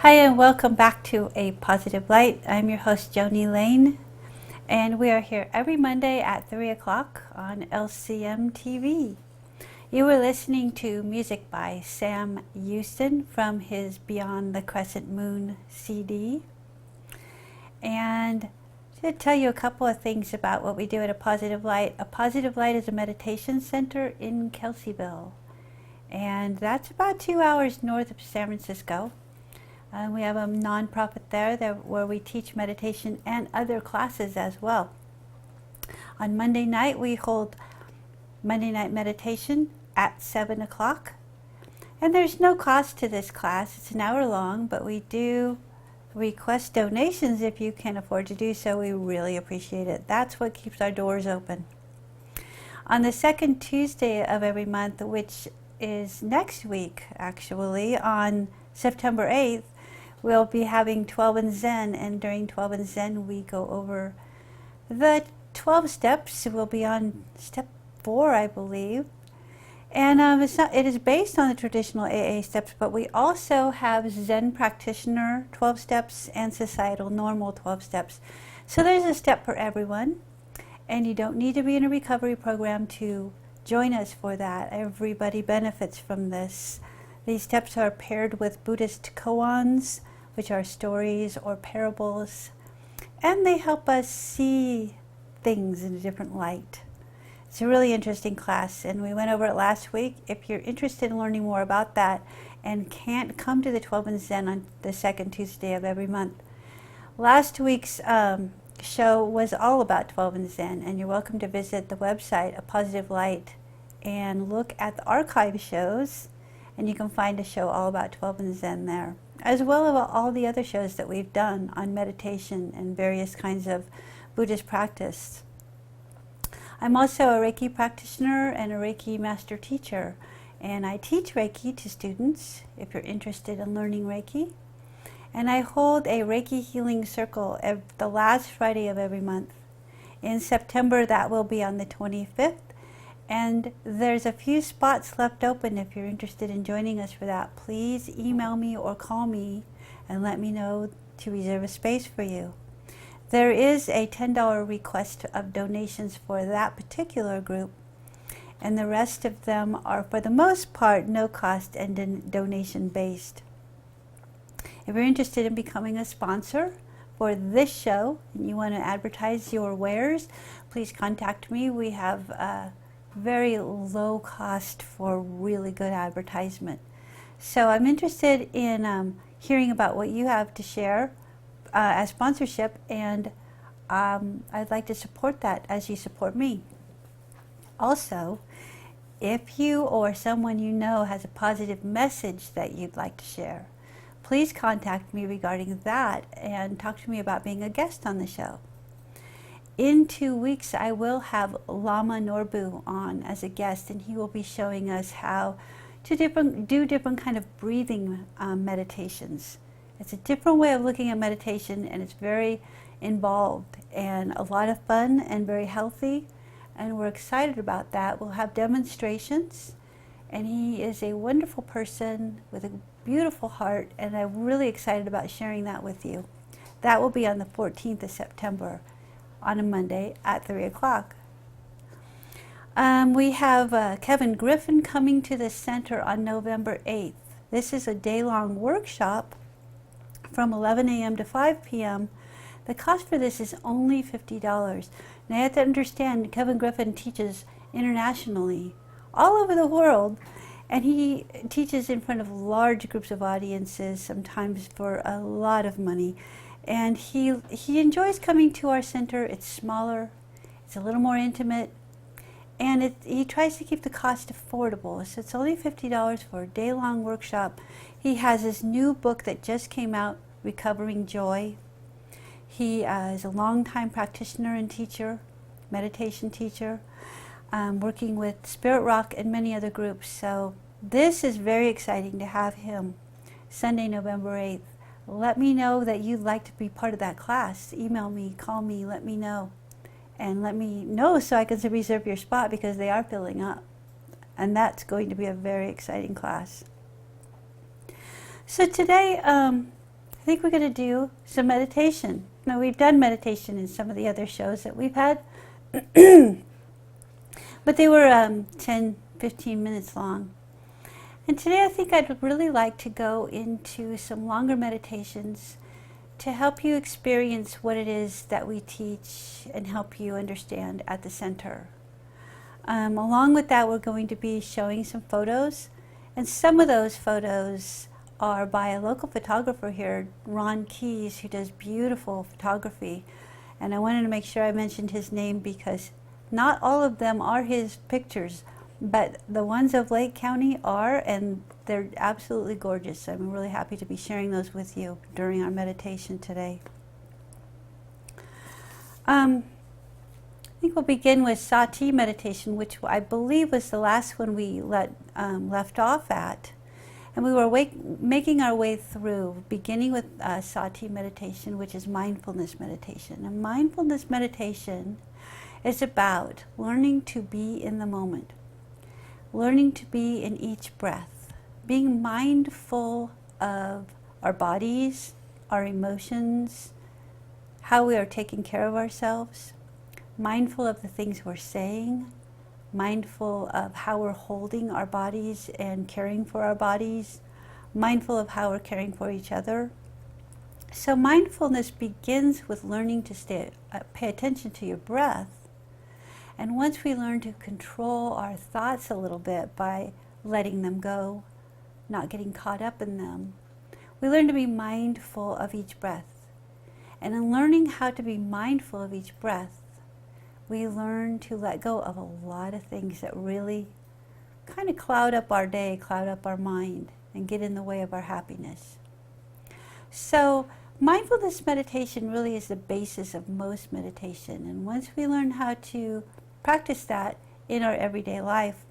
Hi and welcome back to A Positive Light. I'm your host Joni Lane, and we are here every Monday at 3 o'clock on LCM TV. You were listening to music by Sam Houston from his Beyond the Crescent Moon CD. And to tell you a couple of things about what we do at A Positive Light. A Positive Light is a meditation center in Kelseyville, and that's about 2 hours north of San Francisco. We have a nonprofit there where we teach meditation and other classes as well. On Monday night, we hold Monday night meditation at 7 o'clock. And there's no cost to this class. It's an hour long, but we do request donations if you can afford to do so. We really appreciate it. That's what keeps our doors open. On the second Tuesday of every month, which is next week actually, on September 8th, we'll be having 12 and Zen, and during 12 and Zen we go over the 12 steps. We'll be on step 4, I believe. And it is based on the traditional AA steps, but we also have Zen practitioner 12 steps and societal normal 12 steps. So there's a step for everyone, and you don't need to be in a recovery program to join us for that. Everybody benefits from this. These steps are paired with Buddhist koans, which are stories or parables, and they help us see things in a different light. It's a really interesting class, and we went over it last week. If you're interested in learning more about that and can't come to the 12 and Zen on the second Tuesday of every month, last week's show was all about 12 and Zen, and you're welcome to visit the website, A Positive Light, and look at the archive shows, and you can find a show all about 12 and Zen there, as well as all the other shows that we've done on meditation and various kinds of Buddhist practice. I'm also a Reiki practitioner and a Reiki master teacher, and I teach Reiki to students if you're interested in learning Reiki. And I hold a Reiki healing circle the last Friday of every month. In September, that will be on the 25th. And there's a few spots left open. If you're interested in joining us for that, please email me or call me and let me know to reserve a space for you. There is a $10 request of donations for that particular group, and the rest of them are, for the most part, no cost and donation based. If you're interested in becoming a sponsor for this show and you want to advertise your wares, please contact me. We have very low cost for really good advertisement. So I'm interested in hearing about what you have to share as sponsorship, and I'd like to support that as you support me. Also, if you or someone you know has a positive message that you'd like to share, please contact me regarding that and talk to me about being a guest on the show. In 2 weeks, I will have Lama Norbu on as a guest, and he will be showing us how to do different kind of breathing meditations. It's a different way of looking at meditation, and it's very involved and a lot of fun and very healthy, and we're excited about that. We'll have demonstrations, and he is a wonderful person with a beautiful heart, and I'm really excited about sharing that with you. That will be on the 14th of September. On a Monday at 3 o'clock. We have Kevin Griffin coming to the center on November 8th. This is a day-long workshop from 11 a.m. to 5 p.m. The cost for this is only $50. Now you have to understand, Kevin Griffin teaches internationally, all over the world, and he teaches in front of large groups of audiences, sometimes for a lot of money. And he enjoys coming to our center. It's smaller, it's a little more intimate, and he tries to keep the cost affordable. So it's only $50 for a day-long workshop. He has his new book that just came out, Recovering Joy. He is a long-time practitioner and teacher, meditation teacher, working with Spirit Rock and many other groups. So this is very exciting to have him Sunday, November 8th. Let me know that you'd like to be part of that class. Email me, call me, let me know. And let me know so I can reserve your spot, because they are filling up. And that's going to be a very exciting class. So today, think we're going to do some meditation. Now, we've done meditation in some of the other shows that we've had, but they were 10, 15 minutes long. And today I think I'd really like to go into some longer meditations to help you experience what it is that we teach and help you understand at the center. Along with that, we're going to be showing some photos, and some of those photos are by a local photographer here, Ron Keys, who does beautiful photography. And I wanted to make sure I mentioned his name because not all of them are his pictures, but the ones of Lake County are, and they're absolutely gorgeous. I'm really happy to be sharing those with you during our meditation today. I think we'll begin with Sati meditation, which I believe was the last one we left off at. And we were making our way through, beginning with Sati meditation, which is mindfulness meditation. And mindfulness meditation is about learning to be in the moment, learning to be in each breath, being mindful of our bodies, our emotions, how we are taking care of ourselves, mindful of the things we're saying, mindful of how we're holding our bodies and caring for our bodies, mindful of how we're caring for each other. So mindfulness begins with learning to pay attention to your breath. And once we learn to control our thoughts a little bit by letting them go, not getting caught up in them, we learn to be mindful of each breath. And in learning how to be mindful of each breath, we learn to let go of a lot of things that really kind of cloud up our day, cloud up our mind, and get in the way of our happiness. So mindfulness meditation really is the basis of most meditation. And once we learn how to practice that in our everyday life,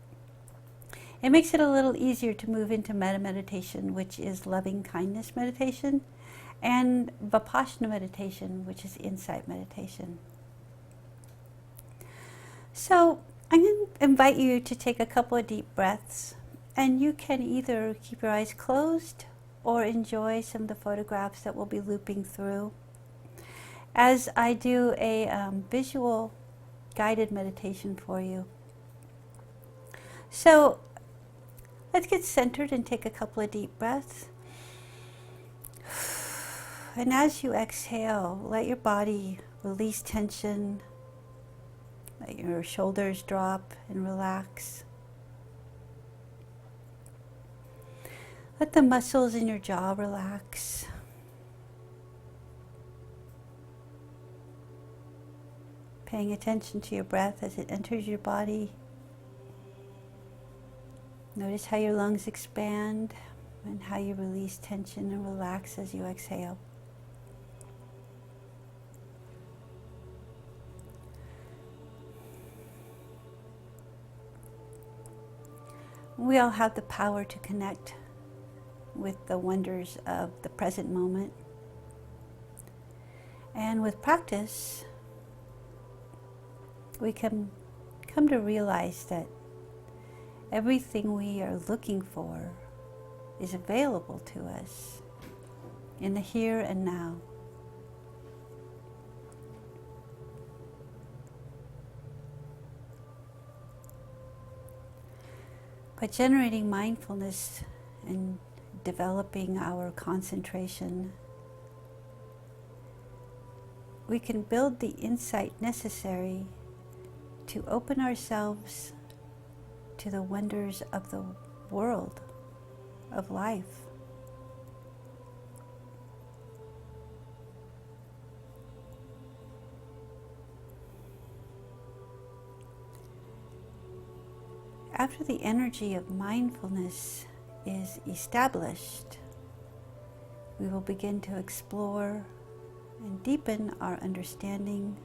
it makes it a little easier to move into metta meditation, which is loving kindness meditation, and Vipassana meditation, which is insight meditation. So I'm going to invite you to take a couple of deep breaths, and you can either keep your eyes closed or enjoy some of the photographs that we'll be looping through as I do a visual guided meditation for you. So let's get centered and take a couple of deep breaths. And as you exhale, let your body release tension. Let your shoulders drop and relax. Let the muscles in your jaw relax. Paying attention to your breath as it enters your body. Notice how your lungs expand and how you release tension and relax as you exhale. We all have the power to connect with the wonders of the present moment. And with practice, we can come to realize that everything we are looking for is available to us in the here and now. By generating mindfulness and developing our concentration, we can build the insight necessary to open ourselves to the wonders of the world, of life. After the energy of mindfulness is established, we will begin to explore and deepen our understanding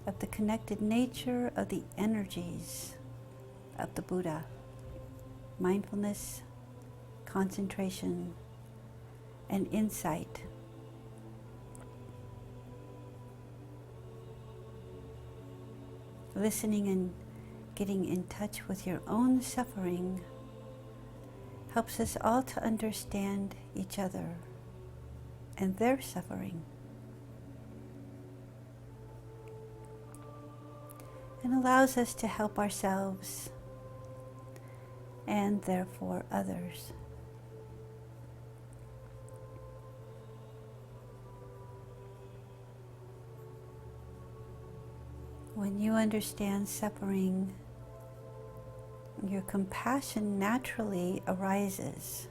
of the connected nature of the energies of the Buddha: mindfulness, concentration, and insight. Listening and getting in touch with your own suffering helps us all to understand each other and their suffering, and allows us to help ourselves and therefore others. When you understand suffering, your compassion naturally arises.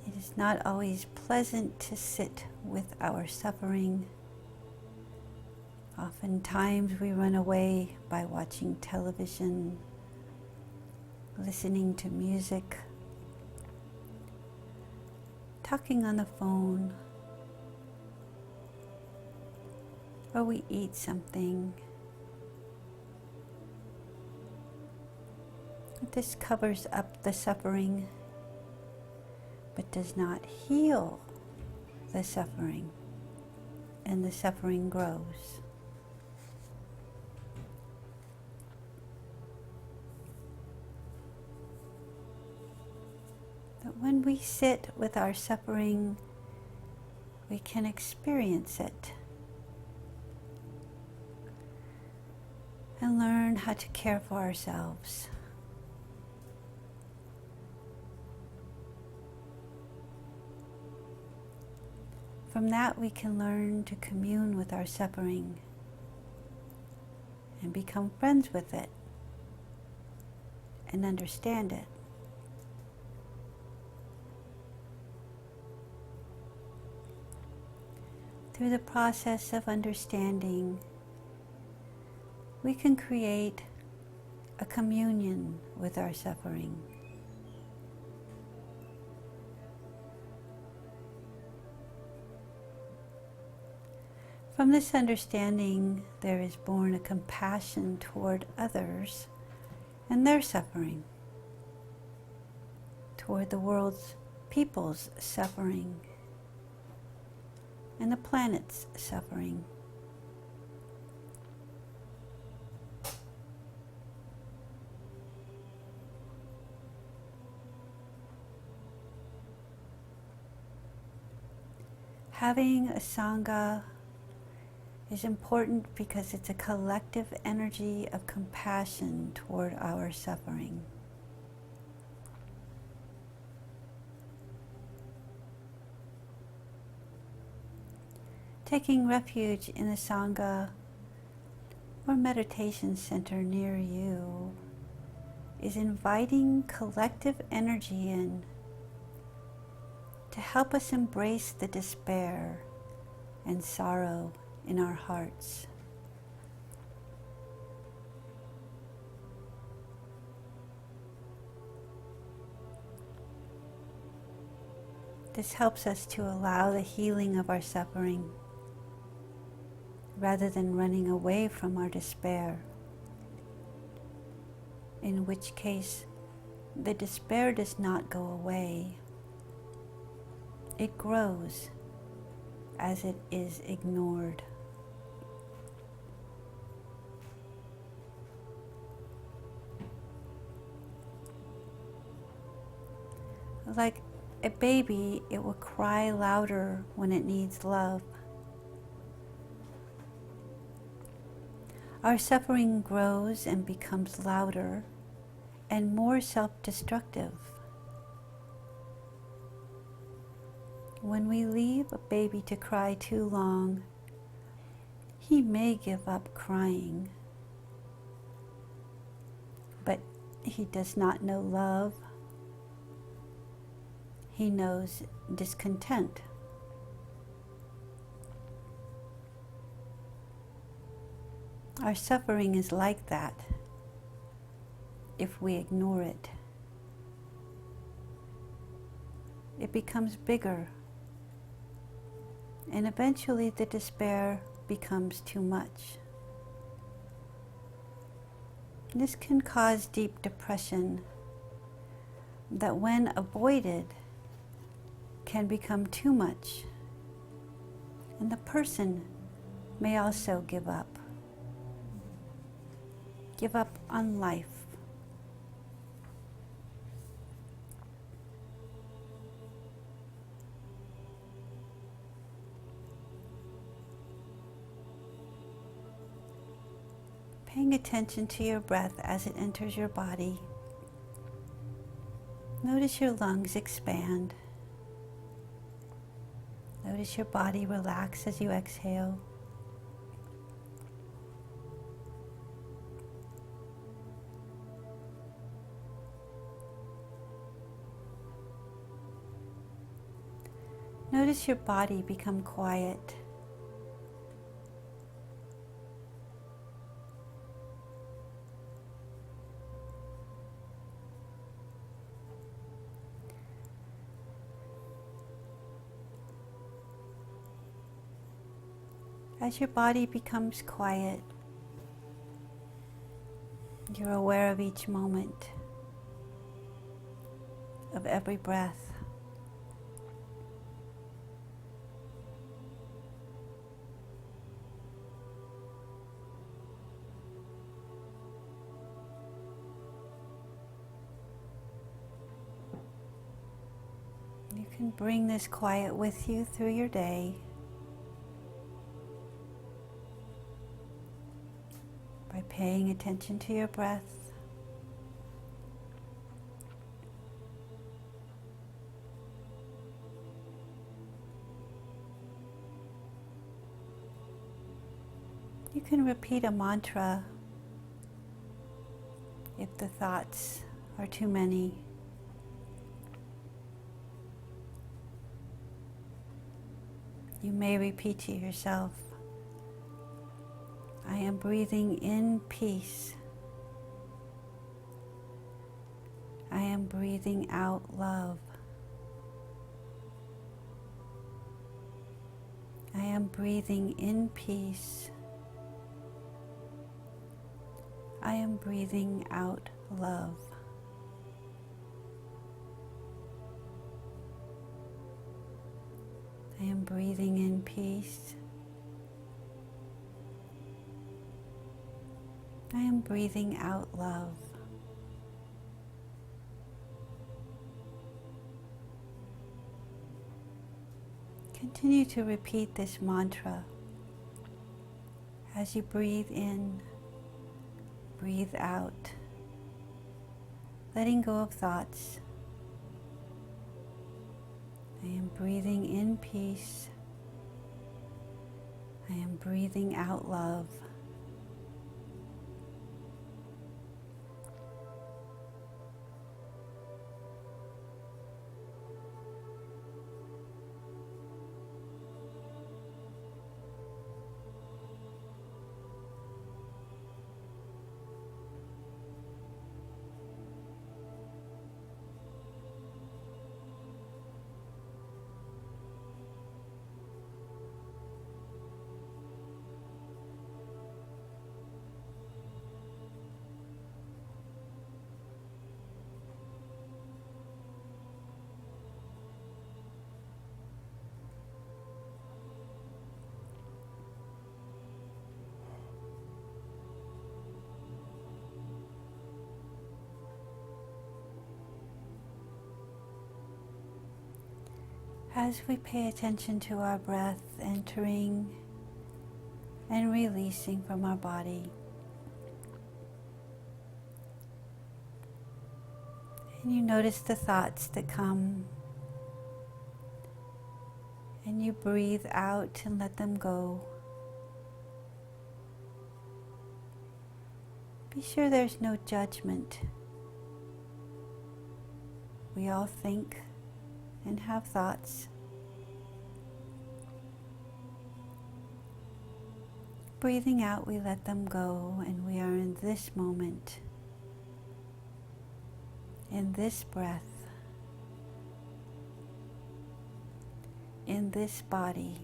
It is not always pleasant to sit with our suffering. Oftentimes we run away by watching television, listening to music, talking on the phone, or we eat something. This covers up the suffering, but does not heal the suffering, and the suffering grows. But when we sit with our suffering, we can experience it and learn how to care for ourselves. From that, we can learn to commune with our suffering and become friends with it and understand it. Through the process of understanding, we can create a communion with our suffering. From this understanding, there is born a compassion toward others and their suffering, toward the world's people's suffering, and the planet's suffering. Having a Sangha is important because it's a collective energy of compassion toward our suffering. Taking refuge in a Sangha or meditation center near you is inviting collective energy in to help us embrace the despair and sorrow in our hearts. This helps us to allow the healing of our suffering rather than running away from our despair, in which case the despair does not go away. It grows as it is ignored. Like a baby, it will cry louder when it needs love. Our suffering grows and becomes louder and more self-destructive. When we leave a baby to cry too long, he may give up crying, but he does not know love. He knows discontent. Our suffering is like that if we ignore it. It becomes bigger, and eventually the despair becomes too much. This can cause deep depression that, when avoided, can become too much, and the person may also give up on life. Paying attention to your breath as it enters your body. Notice your lungs expand. Notice your body relax as you exhale. Notice your body become quiet. As your body becomes quiet, you're aware of each moment, of every breath. You can bring this quiet with you through your day by paying attention to your breath. You can repeat a mantra if the thoughts are too many. You may repeat to yourself, I am breathing in peace. I am breathing out love. I am breathing in peace. I am breathing out love. I am breathing in peace. I am breathing out love. Continue to repeat this mantra as you breathe in, breathe out, letting go of thoughts. I am breathing in peace. I am breathing out love. As we pay attention to our breath entering and releasing from our body, and you notice the thoughts that come, and you breathe out and let them go. Be sure there's no judgment. We all think and have thoughts. Breathing out, we let them go, and we are in this moment, in this breath, in this body.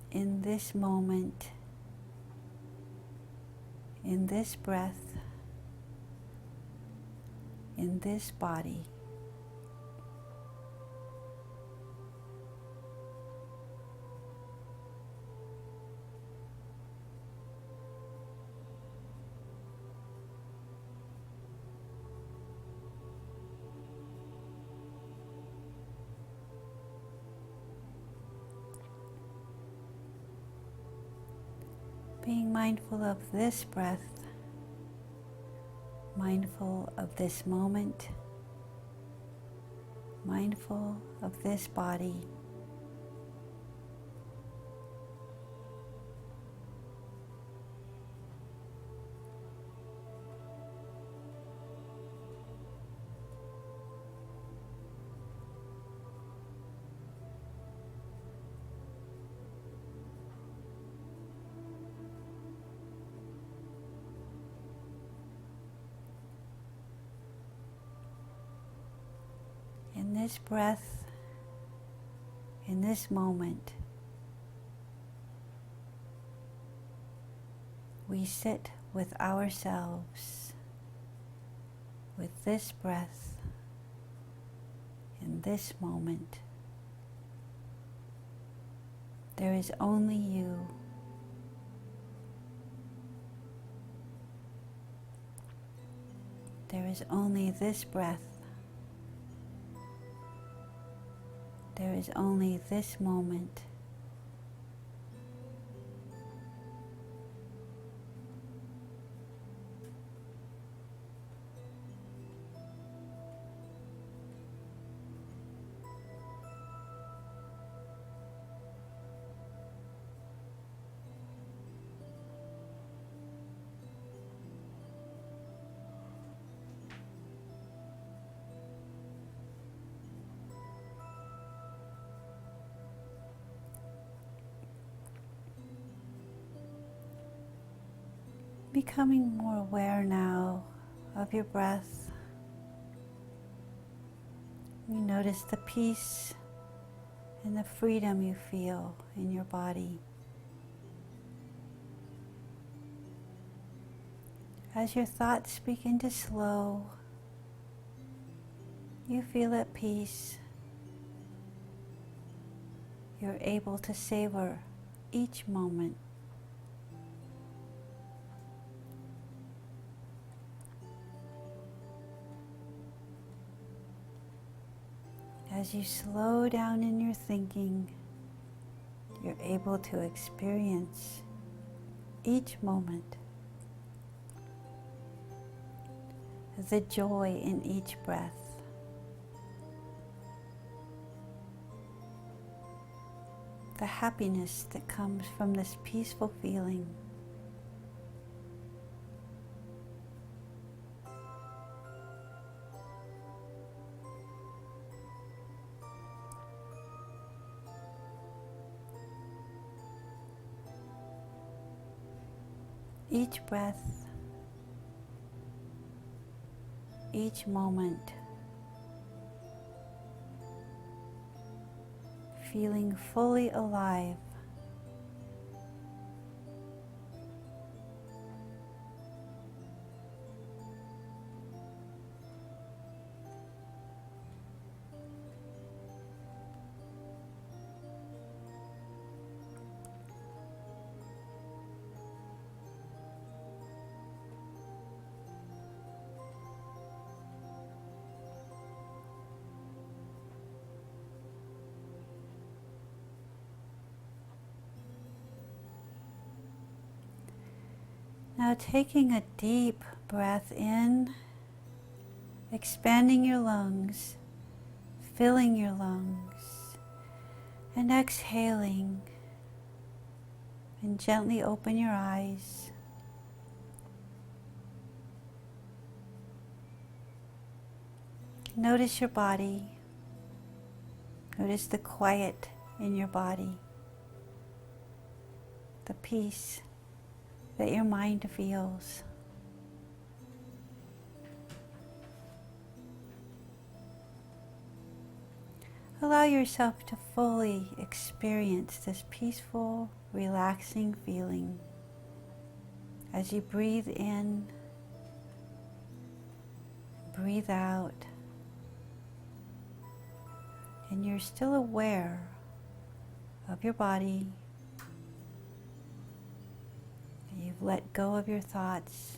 In this moment, in this breath, in this body. Being mindful of this breath, mindful of this moment, mindful of this body. In this breath, in this moment, we sit with ourselves, with this breath, in this moment. There is only you. There is only this breath. There is only this moment. Becoming more aware now of your breath. You notice the peace and the freedom you feel in your body. As your thoughts begin to slow, you feel at peace. You're able to savor each moment. As you slow down in your thinking, you're able to experience each moment, the joy in each breath, the happiness that comes from this peaceful feeling. Each breath, each moment, feeling fully alive. Now taking a deep breath in, expanding your lungs, filling your lungs, and exhaling, and gently open your eyes. Notice your body. Notice the quiet in your body, the peace that your mind feels. Allow yourself to fully experience this peaceful, relaxing feeling as you breathe in, breathe out, and you're still aware of your body. You've let go of your thoughts,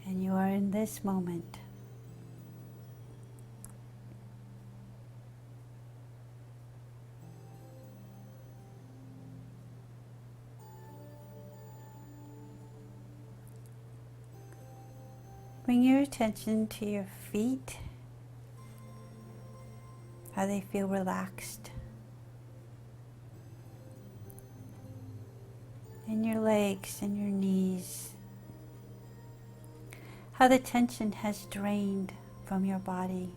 and you are in this moment. Bring your attention to your feet, how they feel relaxed, and your legs and your knees, how the tension has drained from your body,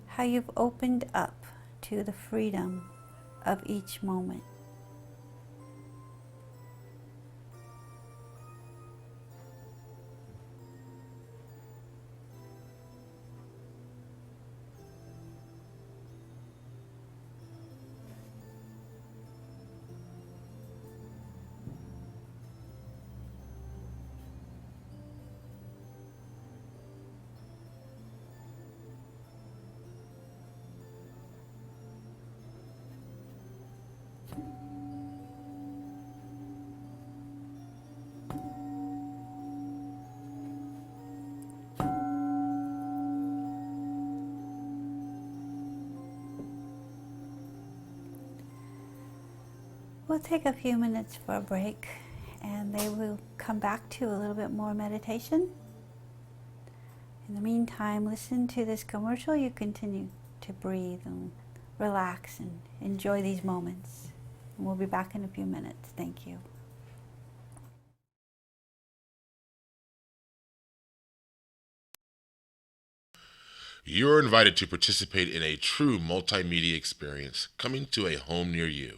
how you've opened up to the freedom of each moment. We'll take a few minutes for a break, and then we'll come back to a little bit more meditation. In the meantime, listen to this commercial. You continue to breathe and relax and enjoy these moments. And we'll be back in a few minutes. Thank you. You're invited to participate in a true multimedia experience coming to a home near you.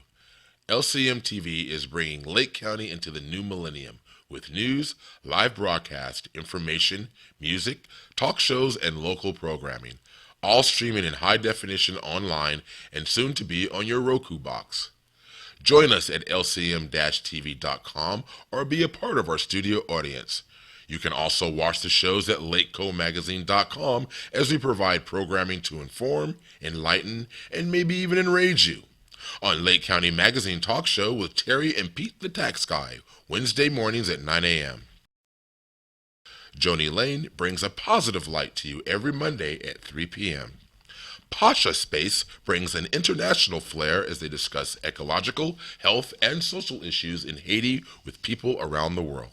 LCM TV is bringing Lake County into the new millennium with news, live broadcast, information, music, talk shows, and local programming, all streaming in high definition online and soon to be on your Roku box. Join us at lcm-tv.com or be a part of our studio audience. You can also watch the shows at lakecomagazine.com as we provide programming to inform, enlighten, and maybe even enrage you. On Lake County Magazine Talk Show with Terry and Pete the Tax Guy, Wednesday mornings at 9 a.m. Joni Lane brings a positive light to you every Monday at 3 p.m. Pasha Space brings an international flair as they discuss ecological, health, and social issues in Haiti with people around the world.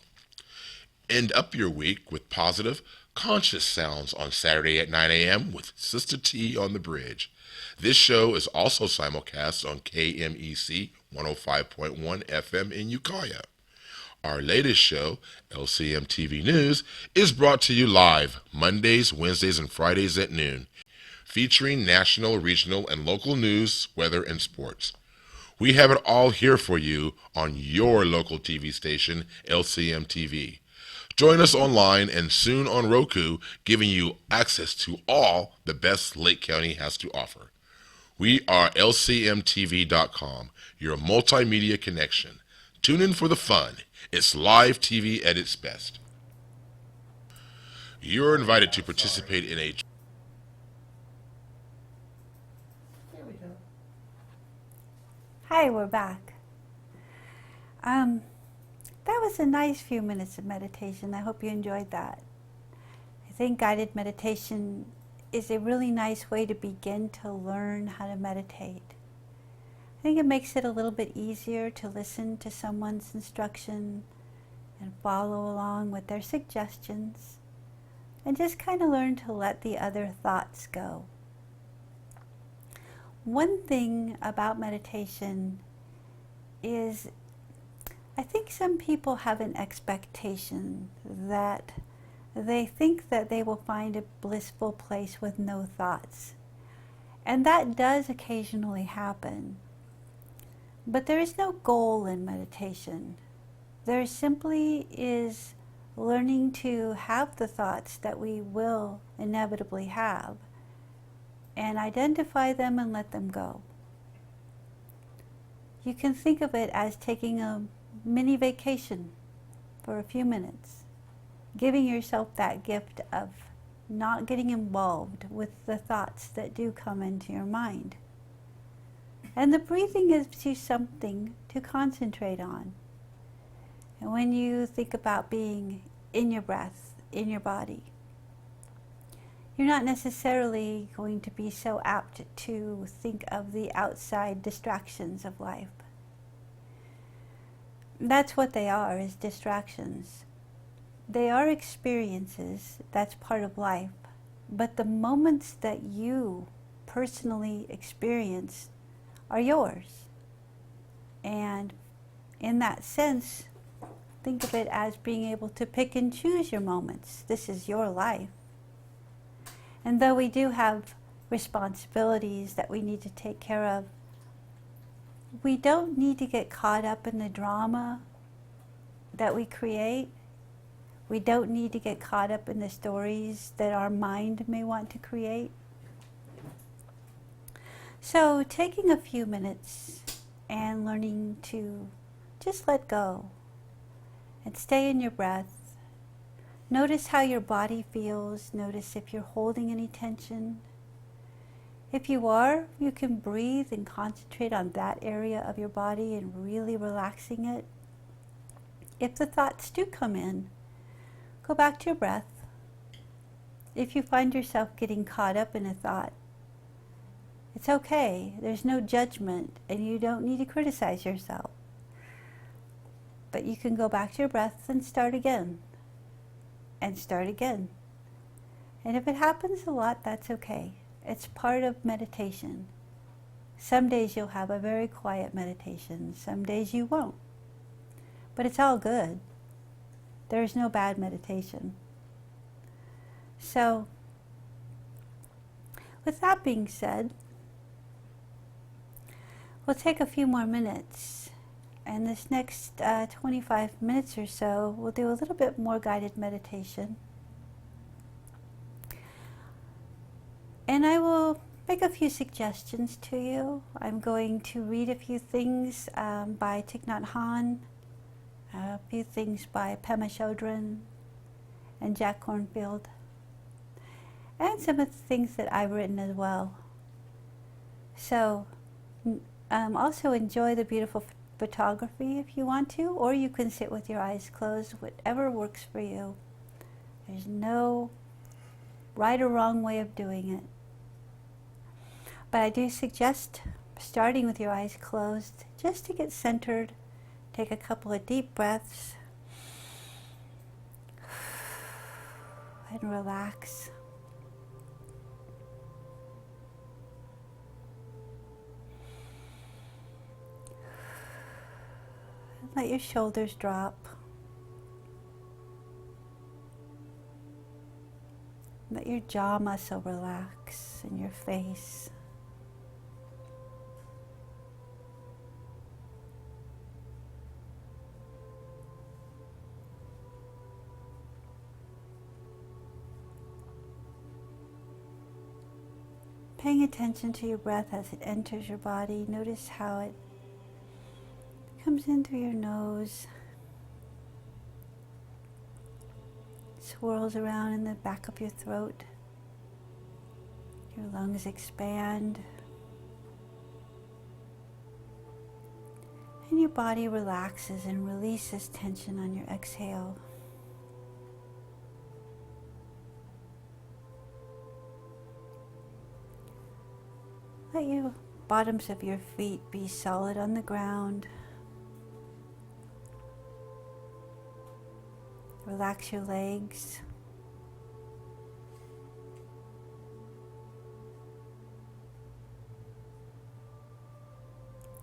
End up your week with positive, conscious sounds on Saturday at 9 a.m. with Sister T on the Bridge. This show is also simulcast on KMEC 105.1 FM in Ukiah. Our latest show, LCM TV News, is brought to you live Mondays, Wednesdays, and Fridays at noon, featuring national, regional, and local news, weather, and sports. We have it all here for you on your local TV station, LCM TV. Join us online and soon on Roku, giving you access to all the best Lake County has to offer. We are lcmtv.com, your multimedia connection. Tune in for the fun. It's live TV at its best. You're invited to participate in a... There we go. Hi, we're back. That was a nice few minutes of meditation. I hope you enjoyed that. I think guided meditation is a really nice way to begin to learn how to meditate. I think it makes it a little bit easier to listen to someone's instruction and follow along with their suggestions and just kind of learn to let the other thoughts go. One thing about meditation is I think some people have an expectation that they think that they will find a blissful place with no thoughts. And that does occasionally happen. But there is no goal in meditation. There simply is learning to have the thoughts that we will inevitably have and identify them and let them go. You can think of it as taking a mini vacation for a few minutes, giving yourself that gift of not getting involved with the thoughts that do come into your mind. And the breathing gives you something to concentrate on. And when you think about being in your breath, in your body, you're not necessarily going to be so apt to think of the outside distractions of life. That's what they are, is distractions. They are experiences, that's part of life. But the moments that you personally experience are yours. And in that sense, think of it as being able to pick and choose your moments. This is your life. And though we do have responsibilities that we need to take care of, we don't need to get caught up in the drama that we create. We don't need to get caught up in the stories that our mind may want to create. So taking a few minutes and learning to just let go and stay in your breath. Notice how your body feels. Notice if you're holding any tension. If you are, you can breathe and concentrate on that area of your body and really relaxing it. If the thoughts do come in, go back to your breath. If you find yourself getting caught up in a thought, it's okay. There's no judgment, and you don't need to criticize yourself. But you can go back to your breath and start again. And start again. And if it happens a lot, that's okay. It's part of meditation. Some days you'll have a very quiet meditation. Some days you won't. But it's all good. There's no bad meditation. So, with that being said, we'll take a few more minutes. And this next 25 minutes or so, we'll do a little bit more guided meditation. And I will make a few suggestions to you. I'm going to read a few things by Thich Nhat Hanh, a few things by Pema Chodron and Jack Kornfield, and some of the things that I've written as well. So also enjoy the beautiful photography if you want to, or you can sit with your eyes closed, whatever works for you. There's no right or wrong way of doing it. But I do suggest starting with your eyes closed just to get centered. Take a couple of deep breaths and relax. Let your shoulders drop. Let your jaw muscle relax in your face. Paying attention to your breath as it enters your body. Notice how it comes in through your nose, swirls around in the back of your throat. Your lungs expand, and your body relaxes and releases tension on your exhale. Let your bottoms of your feet be solid on the ground. Relax your legs.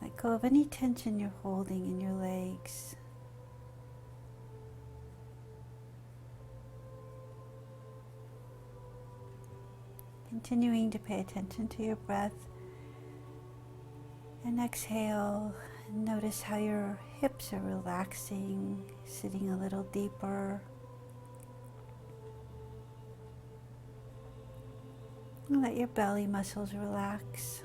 Let go of any tension you're holding in your legs. Continuing to pay attention to your breath. And exhale, and notice how your hips are relaxing, sitting a little deeper. And let your belly muscles relax.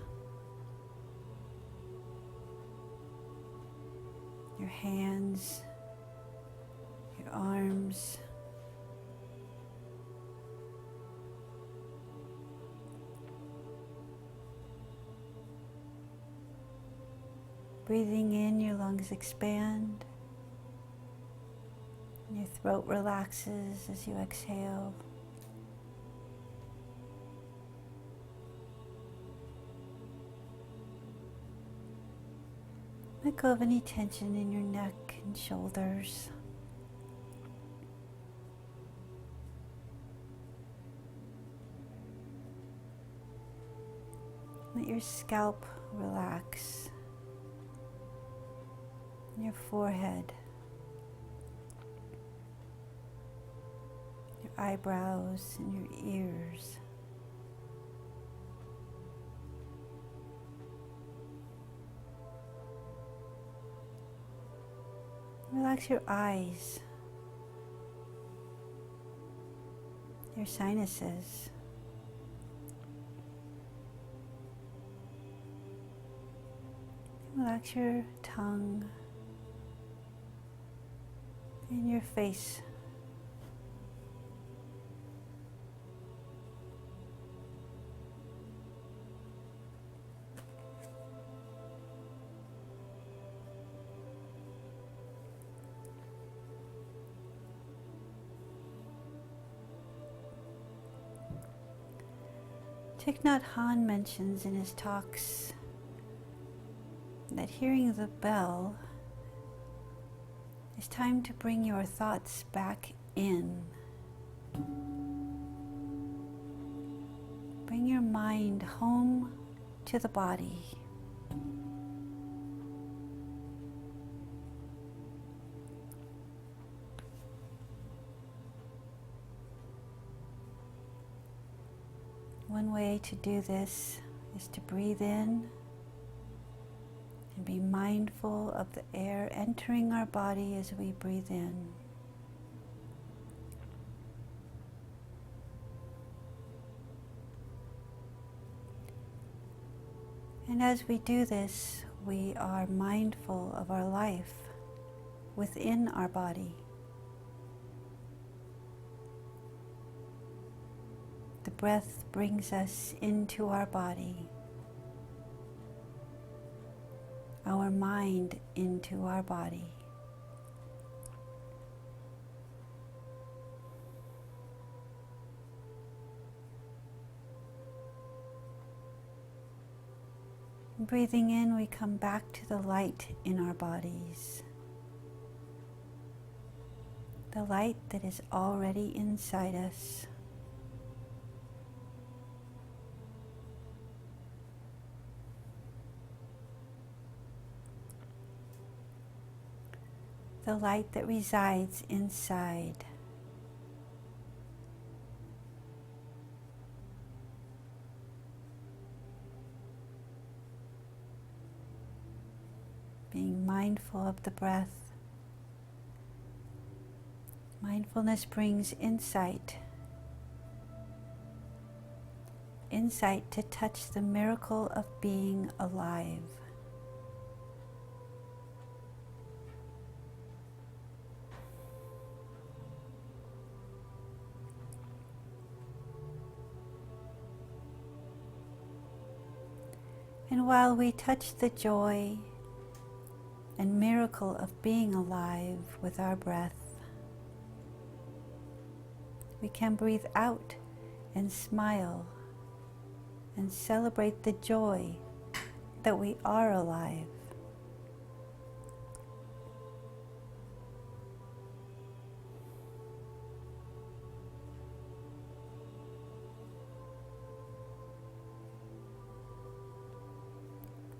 Your hands, your arms. Breathing in, your lungs expand. And your throat relaxes as you exhale. Let go of any tension in your neck and shoulders. Let your scalp relax, your forehead, your eyebrows, and your ears. Relax your eyes, your sinuses, relax your tongue and your face. Thich Nhat Hanh mentions in his talks that hearing the bell is time to bring your thoughts back in. Bring your mind home to the body. One way to do this is to breathe in and be mindful of the air entering our body as we breathe in. And as we do this, we are mindful of our life within our body. The breath brings us into our body, our mind into our body. Breathing in, we come back to the light in our bodies. The light that is already inside us. The light that resides inside. Being mindful of the breath. Mindfulness brings insight. Insight to touch the miracle of being alive. And while we touch the joy and miracle of being alive with our breath, we can breathe out and smile and celebrate the joy that we are alive.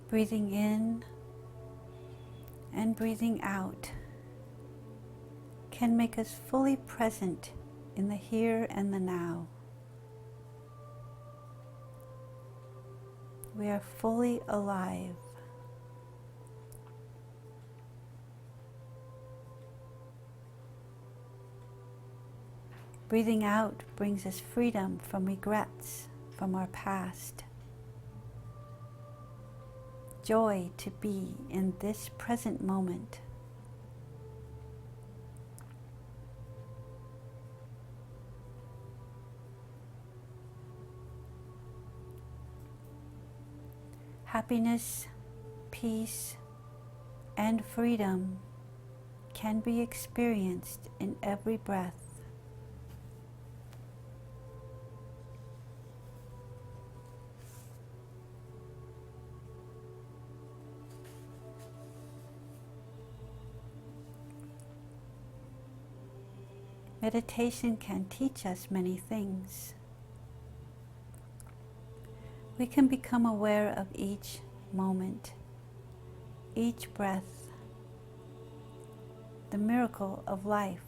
Breathing in and breathing out can make us fully present in the here and the now. We are fully alive. Breathing out brings us freedom from regrets from our past. Joy to be in this present moment. Happiness, peace, and freedom can be experienced in every breath. Meditation can teach us many things. We can become aware of each moment, each breath, the miracle of life.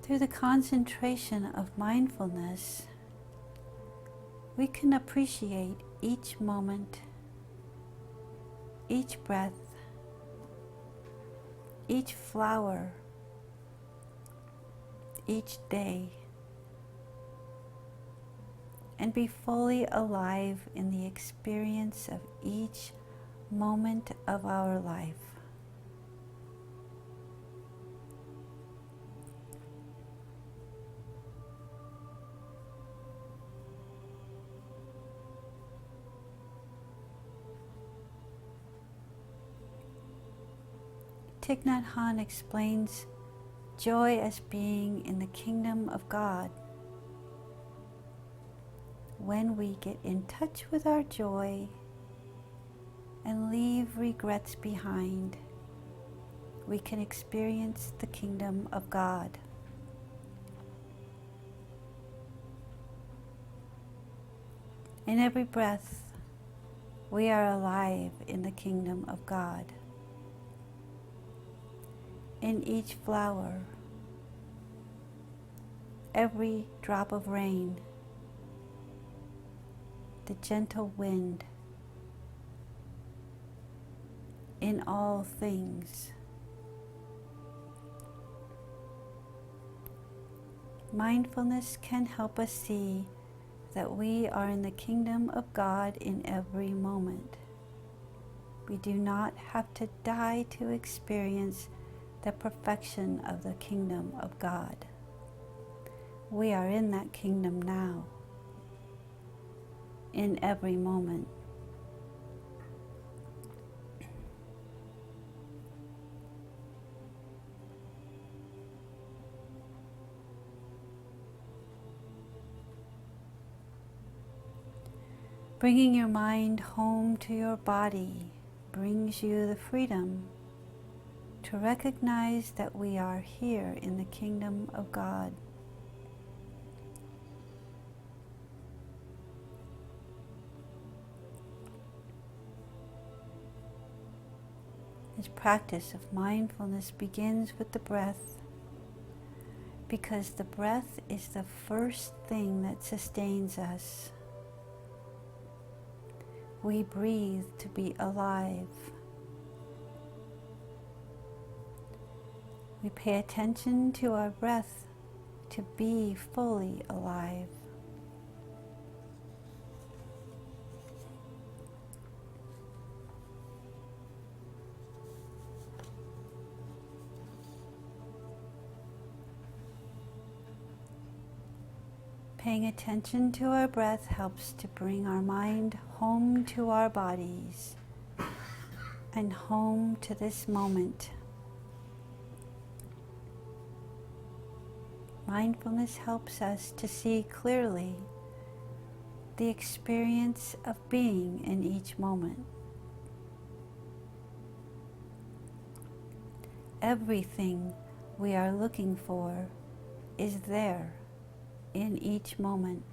Through the concentration of mindfulness, we can appreciate each moment, each breath, each flower, each day, and be fully alive in the experience of each moment of our life. Thich Nhat Hanh explains joy as being in the kingdom of God. When we get in touch with our joy and leave regrets behind, we can experience the kingdom of God. In every breath, we are alive in the kingdom of God. In each flower, every drop of rain, the gentle wind, in all things. Mindfulness can help us see that we are in the kingdom of God in every moment. We do not have to die to experience the perfection of the kingdom of God. We are in that kingdom now, in every moment. Bringing your mind home to your body brings you the freedom to recognize that we are here in the kingdom of God. This practice of mindfulness begins with the breath, because the breath is the first thing that sustains us. We breathe to be alive. We pay attention to our breath to be fully alive. Paying attention to our breath helps to bring our mind home to our bodies and home to this moment. Mindfulness helps us to see clearly the experience of being in each moment. Everything we are looking for is there in each moment.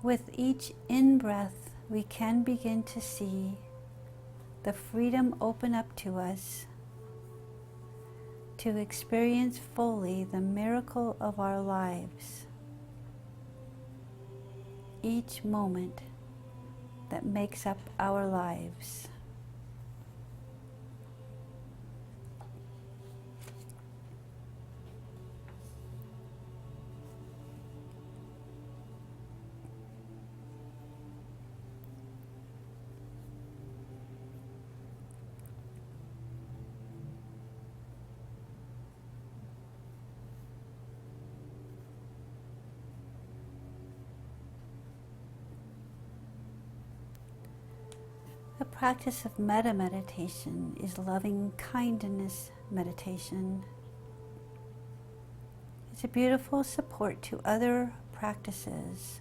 With each in-breath, we can begin to see the freedom open up to us to experience fully the miracle of our lives. Each moment that makes up our lives. practice of metta meditation is loving kindness meditation. It's a beautiful support to other practices.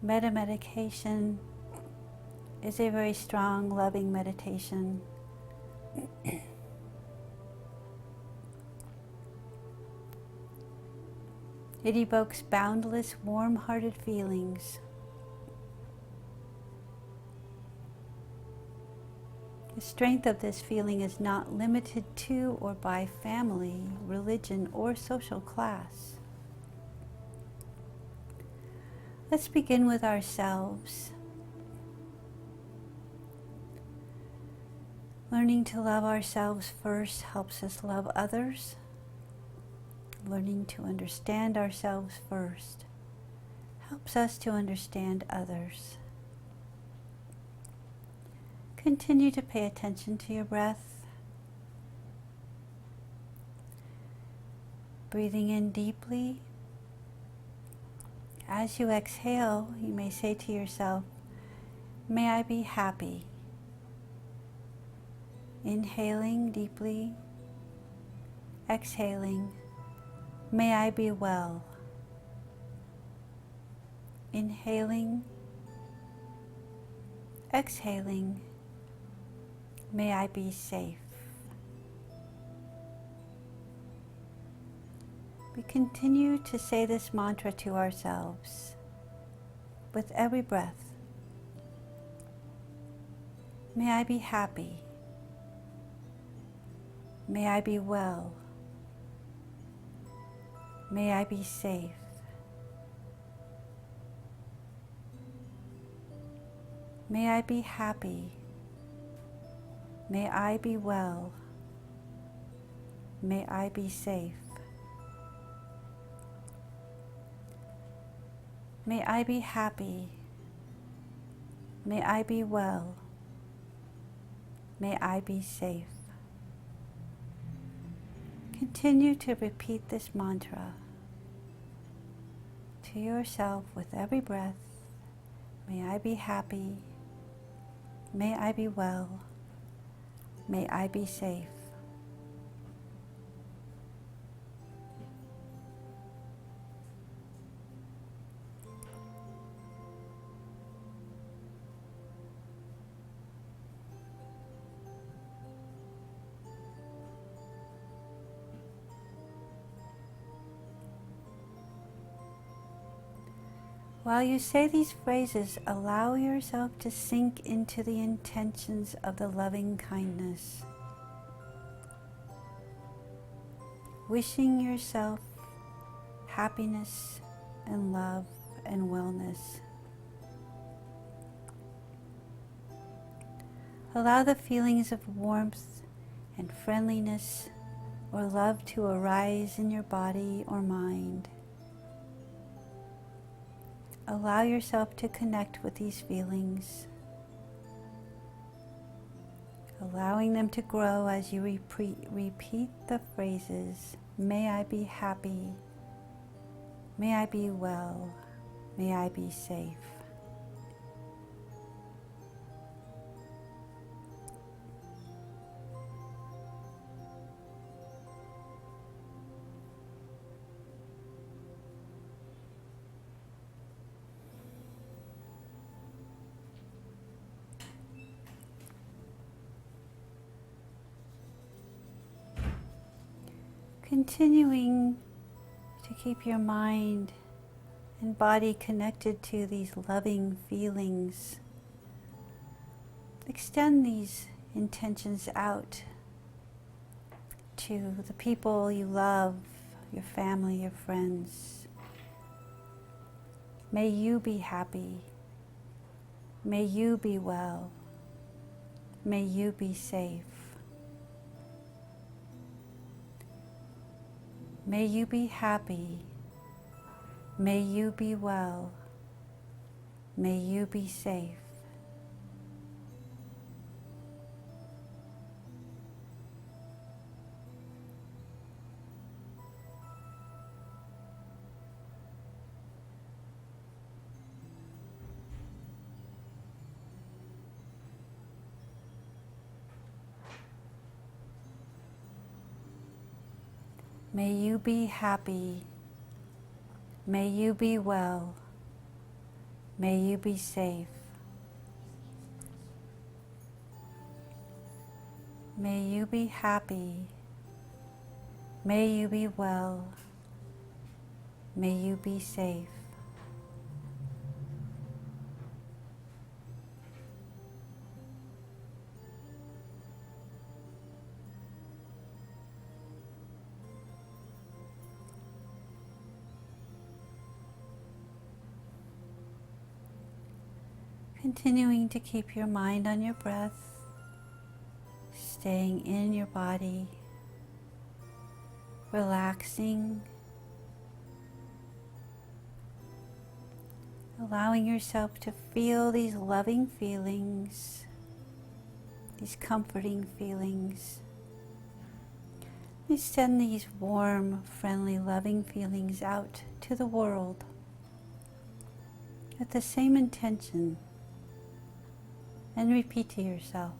Metta meditation is a very strong, loving meditation. It evokes boundless, warm-hearted feelings. The strength of this feeling is not limited to or by family, religion, or social class. Let's begin with ourselves. Learning to love ourselves first helps us love others. Learning to understand ourselves first helps us to understand others. Continue to pay attention to your breath. Breathing in deeply. As you exhale, you may say to yourself, "May I be happy." Inhaling deeply. Exhaling, "May I be well." Inhaling. Exhaling, "May I be safe." We continue to say this mantra to ourselves with every breath. May I be happy. May I be well. May I be safe. May I be happy. May I be well. May I be safe. May I be happy. May I be well. May I be safe. Continue to repeat this mantra to yourself with every breath. May I be happy. May I be well. May I be safe. While you say these phrases, allow yourself to sink into the intentions of the loving kindness. Wishing yourself happiness and love and wellness. Allow the feelings of warmth and friendliness or love to arise in your body or mind. Allow yourself to connect with these feelings, allowing them to grow as you repeat the phrases, "May I be happy, may I be well, may I be safe." Continuing to keep your mind and body connected to these loving feelings. Extend these intentions out to the people you love, your family, your friends. May you be happy. May you be well. May you be safe. May you be happy. May you be well. May you be safe. May you be happy. May you be well. May you be safe. May you be happy. May you be well. May you be safe. Continuing to keep your mind on your breath, staying in your body, relaxing, allowing yourself to feel these loving feelings, these comforting feelings. You send these warm, friendly, loving feelings out to the world with the same intention, and repeat to yourself,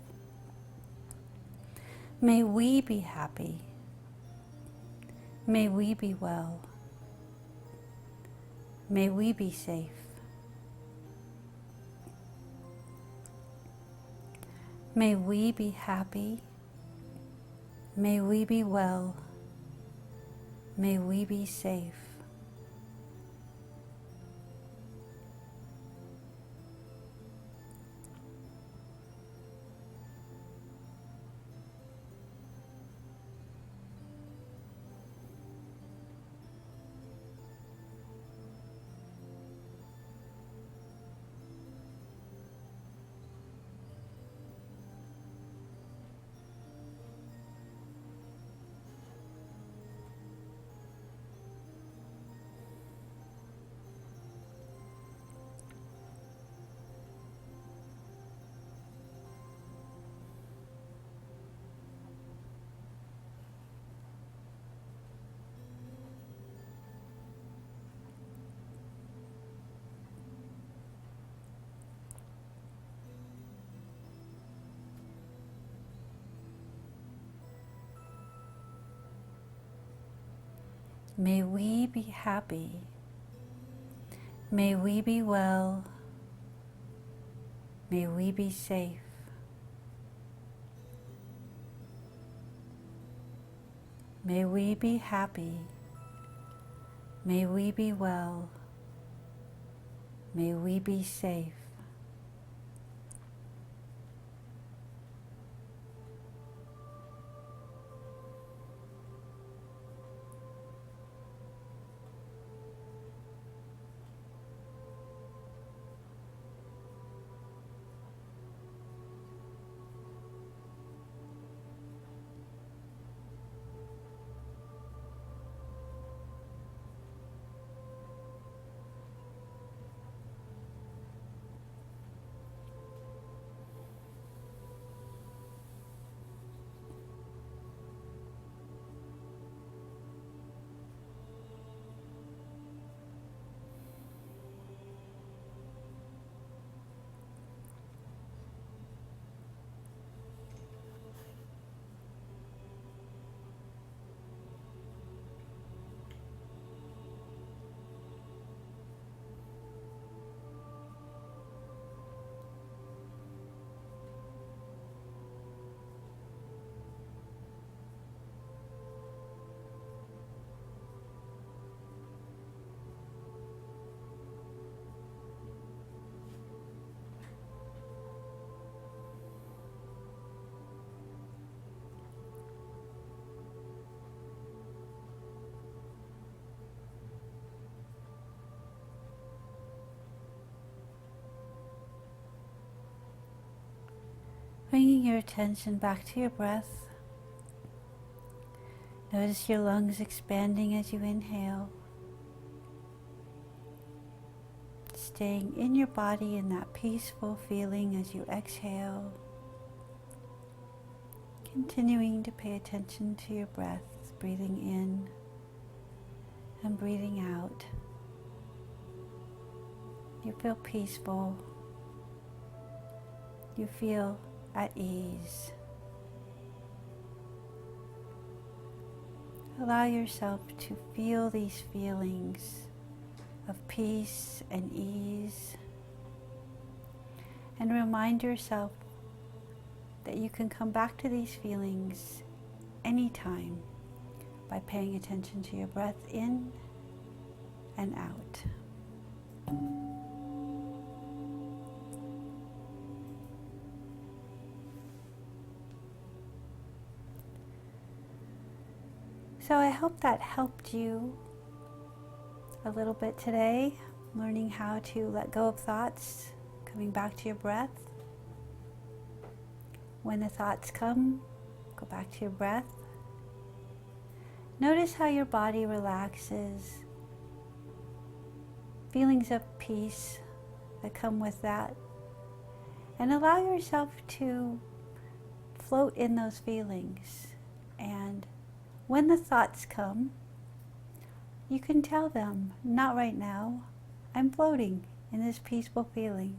may we be happy. May we be well. May we be safe. May we be happy. May we be well. May we be safe. May we be happy. May we be well. May we be safe. May we be happy. May we be well. May we be safe. Bringing your attention back to your breath. Notice your lungs expanding as you inhale. Staying in your body in that peaceful feeling as you exhale. Continuing to pay attention to your breath, breathing in and breathing out. You feel peaceful. You feel at ease. Allow yourself to feel these feelings of peace and ease, and remind yourself that you can come back to these feelings anytime by paying attention to your breath in and out. So I hope that helped you a little bit today, learning how to let go of thoughts, coming back to your breath. When the thoughts come, go back to your breath. Notice how your body relaxes, feelings of peace that come with that, and allow yourself to float in those feelings. And when the thoughts come, you can tell them, not right now, I'm floating in this peaceful feeling.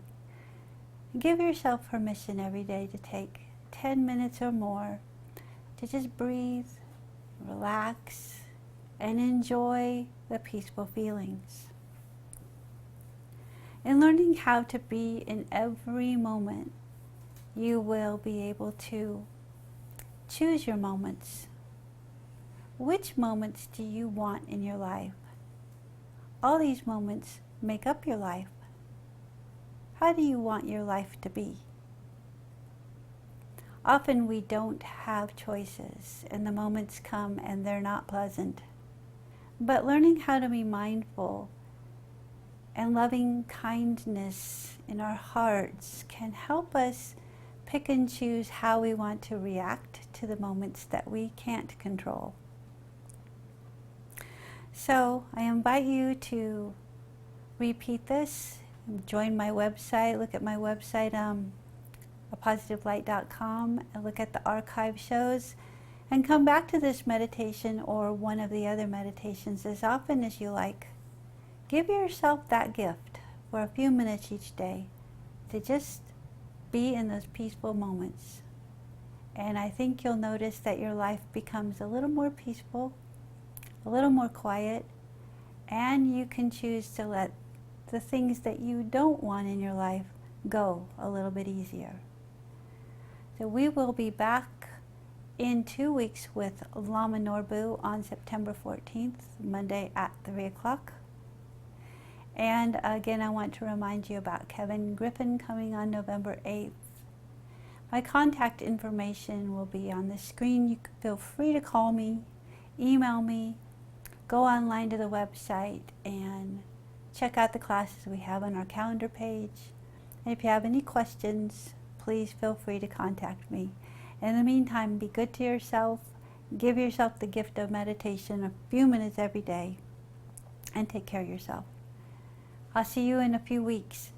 Give yourself permission every day to take 10 minutes or more to just breathe, relax, and enjoy the peaceful feelings. In learning how to be in every moment, you will be able to choose your moments. Which moments do you want in your life? All these moments make up your life. How do you want your life to be? Often we don't have choices, and the moments come and they're not pleasant. But learning how to be mindful and loving kindness in our hearts can help us pick and choose how we want to react to the moments that we can't control. So I invite you to repeat this, join my website, look at my website, apositivelight.com, and look at the archive shows, and come back to this meditation or one of the other meditations as often as you like. Give yourself that gift for a few minutes each day to just be in those peaceful moments. And I think you'll notice that your life becomes a little more peaceful, a little more quiet, and you can choose to let the things that you don't want in your life go a little bit easier. So we will be back in 2 weeks with Lama Norbu on September 14th, Monday at 3 o'clock. And again, I want to remind you about Kevin Griffin coming on November 8th. My contact information will be on the screen. You can feel free to call me, email me, go online to the website and check out the classes we have on our calendar page. And if you have any questions, please feel free to contact me. In the meantime, be good to yourself, give yourself the gift of meditation a few minutes every day, and take care of yourself. I'll see you in a few weeks.